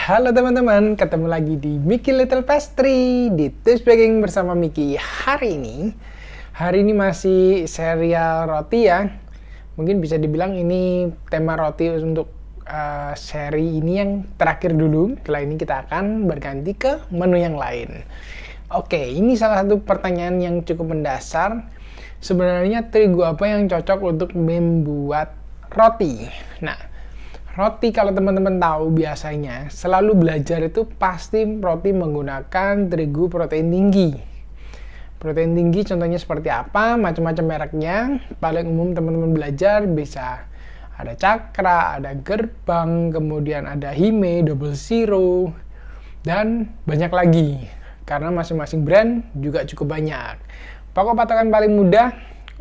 Halo teman-teman, ketemu lagi di Miki Little Pastry di Tips Baking bersama Miki. Hari ini masih serial roti ya. Mungkin bisa dibilang ini tema roti untuk seri ini yang terakhir dulu. Setelah ini kita akan berganti ke menu yang lain. Oke, ini salah satu pertanyaan yang cukup mendasar. Sebenarnya terigu apa yang cocok untuk membuat roti? Nah, roti kalau teman-teman tahu biasanya selalu belajar itu pasti roti menggunakan terigu protein tinggi. Protein tinggi contohnya seperti apa? Macam-macam mereknya. Paling umum teman-teman belajar bisa ada Cakra, ada Gerbang, kemudian ada Hime, Double Zero, dan banyak lagi. Karena masing-masing brand juga cukup banyak. Pokok patokan paling mudah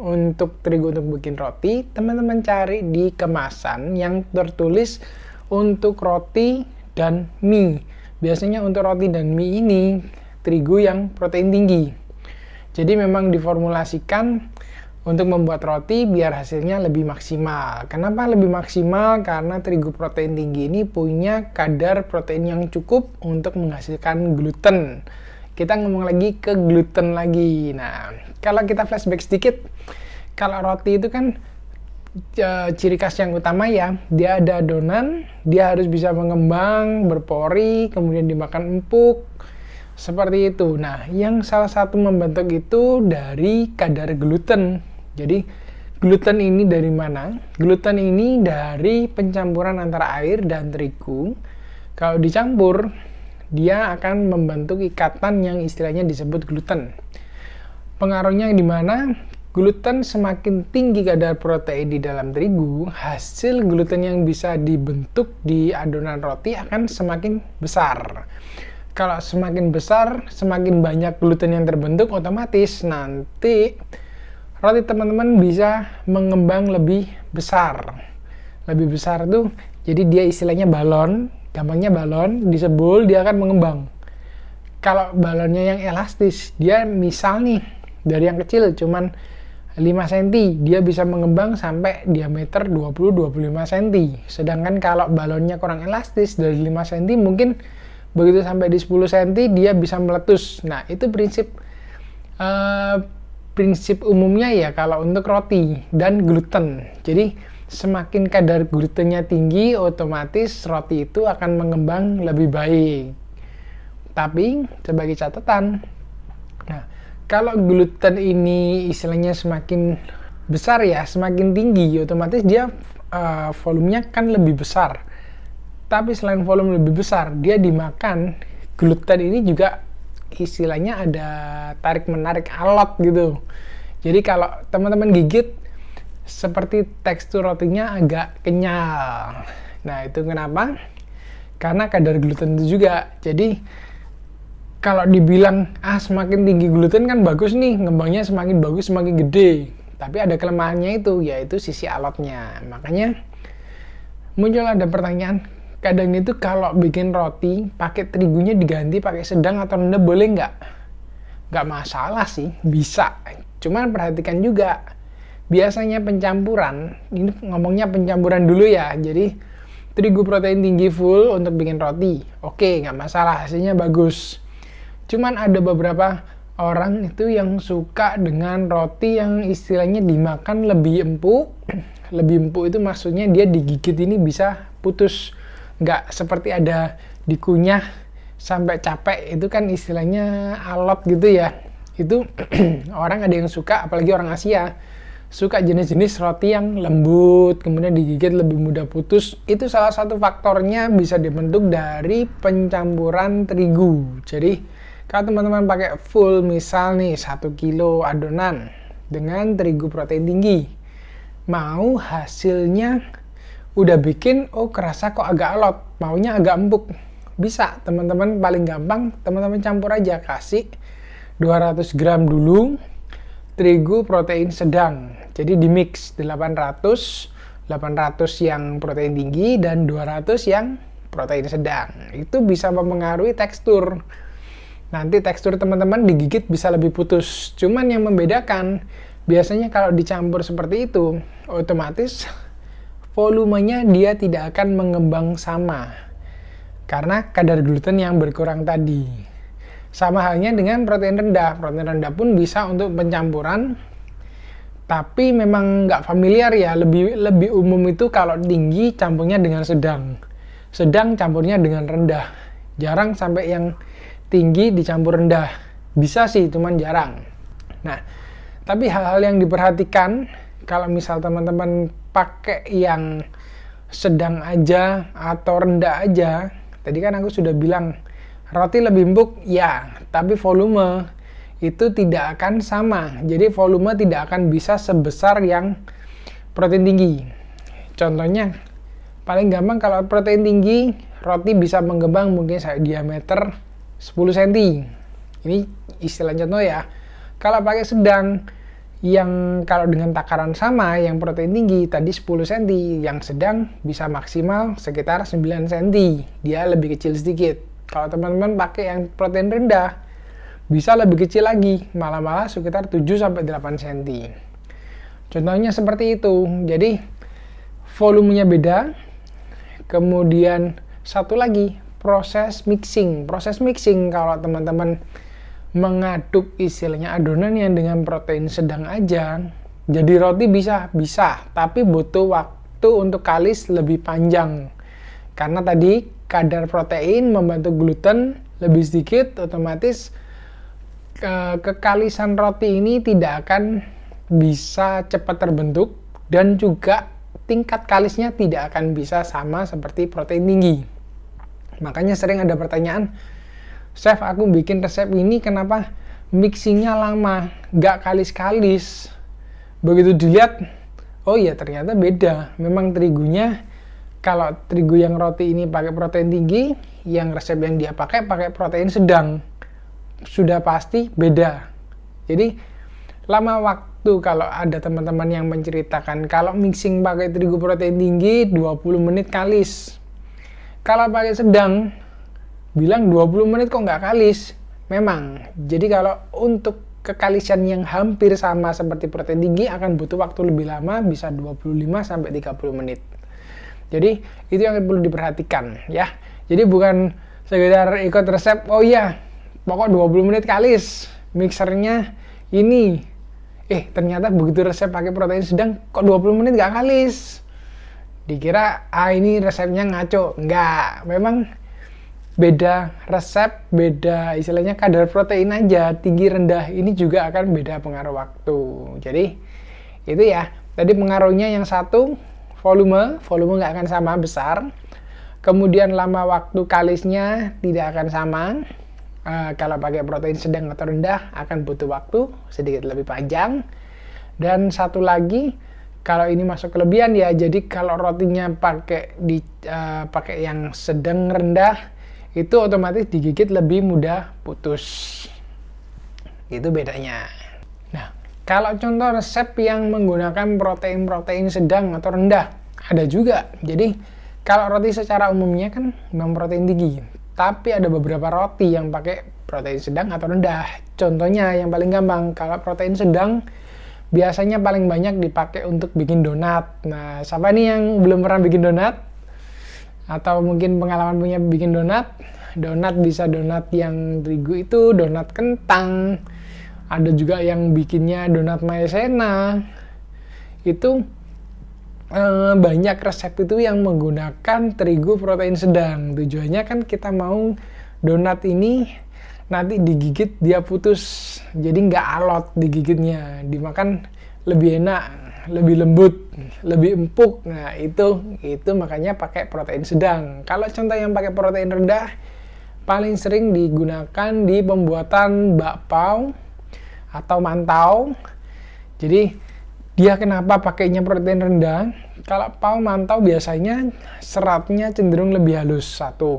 untuk terigu untuk bikin roti, teman-teman cari di kemasan yang tertulis untuk roti dan mie. Biasanya untuk roti dan mie ini terigu yang protein tinggi. Jadi memang diformulasikan untuk membuat roti biar hasilnya lebih maksimal. Kenapa lebih maksimal? Karena terigu protein tinggi ini punya kadar protein yang cukup untuk menghasilkan gluten. Kita ngomong lagi ke gluten lagi. Nah, kalau kita flashback sedikit, kalau roti itu kan ciri khas yang utama ya, dia ada adonan, dia harus bisa mengembang, berpori, kemudian dimakan empuk, seperti itu. Nah, yang salah satu membentuk itu dari kadar gluten. Jadi, gluten ini dari mana? Gluten ini dari pencampuran antara air dan terigu. Kalau dicampur, dia akan membentuk ikatan yang istilahnya disebut gluten. Pengaruhnya di mana? Gluten semakin tinggi kadar protein di dalam terigu, hasil gluten yang bisa dibentuk di adonan roti akan semakin besar. Kalau semakin besar, semakin banyak gluten yang terbentuk, otomatis nanti roti teman-teman bisa mengembang lebih besar. Lebih besar tuh, jadi dia istilahnya balon, gampangnya balon, disebul dia akan mengembang. Kalau balonnya yang elastis, dia misal nih, dari yang kecil cuman 5 cm, dia bisa mengembang sampai diameter 20-25 cm. Sedangkan kalau balonnya kurang elastis, dari 5 cm mungkin begitu sampai di 10 cm dia bisa meletus. Nah, itu prinsip umumnya ya kalau untuk roti dan gluten. Jadi semakin kadar glutennya tinggi, otomatis roti itu akan mengembang lebih baik. Tapi sebagai catatan, nah, kalau gluten ini istilahnya semakin besar ya, semakin tinggi, otomatis dia volumenya kan lebih besar. Tapi selain volume lebih besar, dia dimakan, gluten ini juga istilahnya ada tarik-menarik alot gitu. Jadi kalau teman-teman gigit, seperti tekstur rotinya agak kenyal. Nah, itu kenapa? Karena kadar gluten itu juga. Jadi kalau dibilang semakin tinggi gluten kan bagus nih, ngembangnya semakin bagus, semakin gede. Tapi ada kelemahannya itu, yaitu sisi alotnya. Makanya muncul ada pertanyaan, kadang itu kalau bikin roti pakai terigunya diganti pakai sedang atau rendah boleh nggak? Nggak masalah sih, bisa. Cuman perhatikan juga, biasanya pencampuran, ini ngomongnya pencampuran dulu ya, jadi terigu protein tinggi full untuk bikin roti, oke, nggak masalah, hasilnya bagus. Cuman ada beberapa orang itu yang suka dengan roti yang istilahnya dimakan lebih empuk. Lebih empuk itu maksudnya dia digigit ini bisa putus, nggak seperti ada dikunyah sampai capek, itu kan istilahnya alot gitu ya. Itu orang ada yang suka, apalagi orang Asia, suka jenis-jenis roti yang lembut, kemudian digigit lebih mudah putus. Itu salah satu faktornya bisa dibentuk dari pencampuran terigu. Jadi kalau teman-teman pakai full, misal nih 1 kilo adonan dengan terigu protein tinggi, mau hasilnya udah bikin, kerasa kok agak alot, maunya agak empuk, bisa teman-teman paling gampang, teman-teman campur aja, kasih 200 gram dulu terigu protein sedang, jadi di mix 800 yang protein tinggi dan 200 yang protein sedang. Itu bisa mempengaruhi tekstur. Nanti tekstur teman-teman digigit bisa lebih putus. Cuman yang membedakan, biasanya kalau dicampur seperti itu, otomatis volumenya dia tidak akan mengembang sama. karena kadar gluten yang berkurang tadi. Sama halnya dengan protein rendah. Protein rendah pun bisa untuk pencampuran, tapi memang nggak familiar ya. Lebih umum itu kalau tinggi campurnya dengan sedang, sedang campurnya dengan rendah. Jarang sampai yang tinggi dicampur rendah. Bisa sih, cuman jarang. Nah, tapi hal-hal yang diperhatikan kalau misal teman-teman pakai yang sedang aja atau rendah aja, tadi kan aku sudah bilang roti lebih empuk ya, tapi volume itu tidak akan sama. Jadi volume tidak akan bisa sebesar yang protein tinggi. Contohnya paling gampang, kalau protein tinggi roti bisa mengembang mungkin diameter 10 cm. Ini istilah contoh ya. Kalau pakai sedang, yang kalau dengan takaran sama, yang protein tinggi tadi 10 cm, yang sedang bisa maksimal sekitar 9 cm. Dia lebih kecil sedikit. Kalau teman-teman pakai yang protein rendah, bisa lebih kecil lagi, malah sekitar 7-8 cm. Contohnya seperti itu. Jadi volumenya beda. Kemudian satu lagi, proses mixing. Proses mixing kalau teman-teman mengaduk istilahnya adonannya dengan protein sedang aja, jadi roti bisa, tapi butuh waktu untuk kalis lebih panjang. Karena tadi kadar protein membantu gluten lebih sedikit, otomatis kekalisan roti ini tidak akan bisa cepat terbentuk, dan juga tingkat kalisnya tidak akan bisa sama seperti protein tinggi. Makanya sering ada pertanyaan, Chef, aku bikin resep ini kenapa mixingnya lama, nggak kalis-kalis. Begitu dilihat, oh iya ternyata beda. Memang terigunya, kalau terigu yang roti ini pakai protein tinggi, yang resep yang dia pakai protein sedang. Sudah pasti beda. Jadi lama waktu kalau ada teman-teman yang menceritakan kalau mixing pakai terigu protein tinggi 20 menit kalis. Kalau pakai sedang bilang 20 menit kok nggak kalis. Memang, jadi kalau untuk kekalisan yang hampir sama seperti protein tinggi akan butuh waktu lebih lama, bisa 25-30 menit. Jadi itu yang perlu diperhatikan ya. Jadi bukan sekedar ikut resep, oh iya pokok 20 menit kalis, mixernya ini. Ternyata begitu resep pakai protein sedang kok 20 menit nggak kalis. Dikira ini resepnya ngaco. Nggak, memang beda resep, beda istilahnya kadar protein aja, tinggi rendah ini juga akan beda pengaruh waktu. Jadi itu ya, tadi pengaruhnya yang satu volume nggak akan sama besar, kemudian lama waktu kalisnya tidak akan sama. Kalau pakai protein sedang atau rendah akan butuh waktu sedikit lebih panjang. Dan satu lagi, kalau ini masuk kelebihan ya, jadi kalau rotinya pakai yang sedang rendah, itu otomatis digigit lebih mudah putus. Itu bedanya. Nah, kalau contoh resep yang menggunakan protein sedang atau rendah, ada juga. Jadi, kalau roti secara umumnya kan memang protein tinggi, tapi ada beberapa roti yang pakai protein sedang atau rendah. Contohnya yang paling gampang, kalau protein sedang biasanya paling banyak dipakai untuk bikin donat. Nah, siapa nih yang belum pernah bikin donat? Atau mungkin pengalaman punya bikin donat? Donat bisa donat yang terigu itu, donat kentang, ada juga yang bikinnya donat maizena. Itu banyak resep itu yang menggunakan terigu protein sedang. Tujuannya kan kita mau donat ini nanti digigit dia putus, jadi nggak alot digigitnya, dimakan lebih enak, lebih lembut, lebih empuk. Nah itu makanya pakai protein sedang. Kalau contoh yang pakai protein rendah, paling sering digunakan di pembuatan bakpao atau mantau. Jadi dia kenapa pakainya protein rendah? Kalau pao mantau biasanya seratnya cenderung lebih halus satu,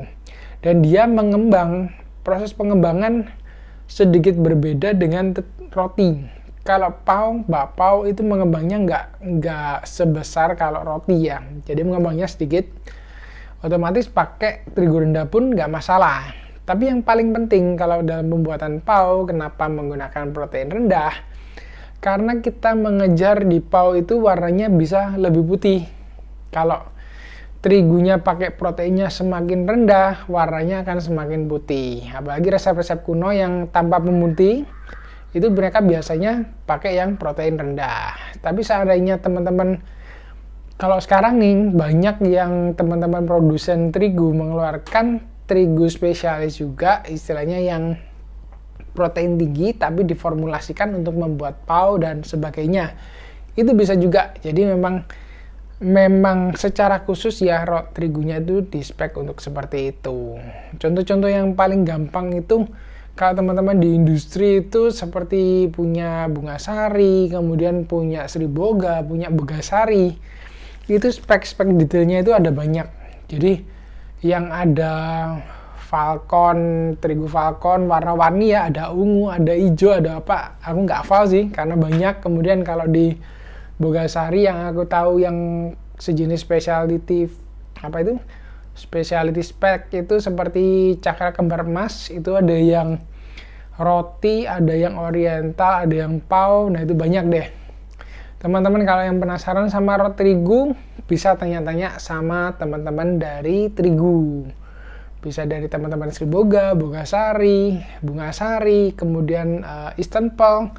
dan dia mengembang, proses pengembangan sedikit berbeda dengan roti. Kalau bakpao itu mengembangnya nggak sebesar kalau roti ya, jadi mengembangnya sedikit. Otomatis pakai terigu rendah pun nggak masalah. Tapi yang paling penting kalau dalam pembuatan pao, kenapa menggunakan protein rendah? Karena kita mengejar di pao itu warnanya bisa lebih putih. Kalau terigunya pakai proteinnya semakin rendah, warnanya akan semakin putih. Apalagi resep-resep kuno yang tanpa pemutih, itu mereka biasanya pakai yang protein rendah. Tapi seandainya teman-teman, kalau sekarang nih, banyak yang teman-teman produsen terigu mengeluarkan terigu spesialis juga, istilahnya yang protein tinggi, tapi diformulasikan untuk membuat pau dan sebagainya. Itu bisa juga, jadi memang secara khusus ya terigunya itu di spek untuk seperti itu. Contoh-contoh yang paling gampang itu kalau teman-teman di industri itu seperti punya Bungasari, kemudian punya Sri Boga, punya Bogasari, itu spek-spek detailnya itu ada banyak. Jadi yang ada Falcon, terigu Falcon warna-warni ya, ada ungu, ada hijau, ada apa, aku nggak hafal sih karena banyak. Kemudian kalau di Bogasari yang aku tahu yang sejenis specialty apa itu specialty spec itu seperti cakra kembar emas, itu ada yang roti, ada yang oriental, ada yang pau. Nah itu banyak deh teman-teman. Kalau yang penasaran sama roti terigu bisa tanya-tanya sama teman-teman dari terigu, bisa dari teman-teman Sri Boga, Bogasari, Bungasari, kemudian Eastern Pearl.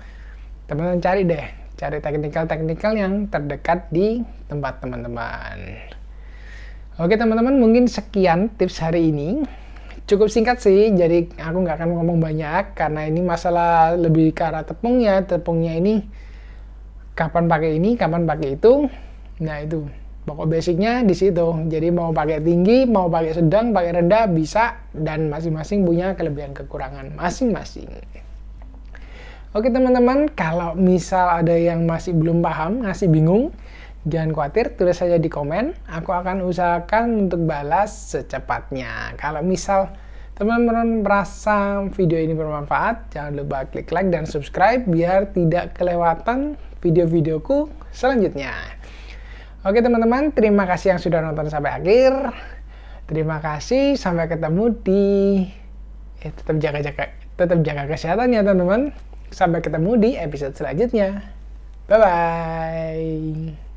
Teman-teman cari deh, cari teknikal yang terdekat di tempat teman-teman. Oke teman-teman, mungkin sekian tips hari ini. Cukup singkat sih, jadi aku nggak akan ngomong banyak karena ini masalah lebih ke arah tepungnya. Tepungnya ini kapan pakai ini, kapan pakai itu. Nah itu pokok basicnya di situ. Jadi mau pakai tinggi, mau pakai sedang, pakai rendah bisa, dan masing-masing punya kelebihan kekurangan masing-masing. Oke teman-teman, kalau misal ada yang masih belum paham, masih bingung, jangan khawatir, tulis saja di komen. Aku akan usahakan untuk balas secepatnya. Kalau misal teman-teman merasa video ini bermanfaat, jangan lupa klik like dan subscribe biar tidak kelewatan video-videoku selanjutnya. Oke teman-teman, terima kasih yang sudah nonton sampai akhir. Terima kasih, sampai ketemu di tetap jaga kesehatan ya teman-teman. Sampai ketemu di episode selanjutnya. Bye-bye.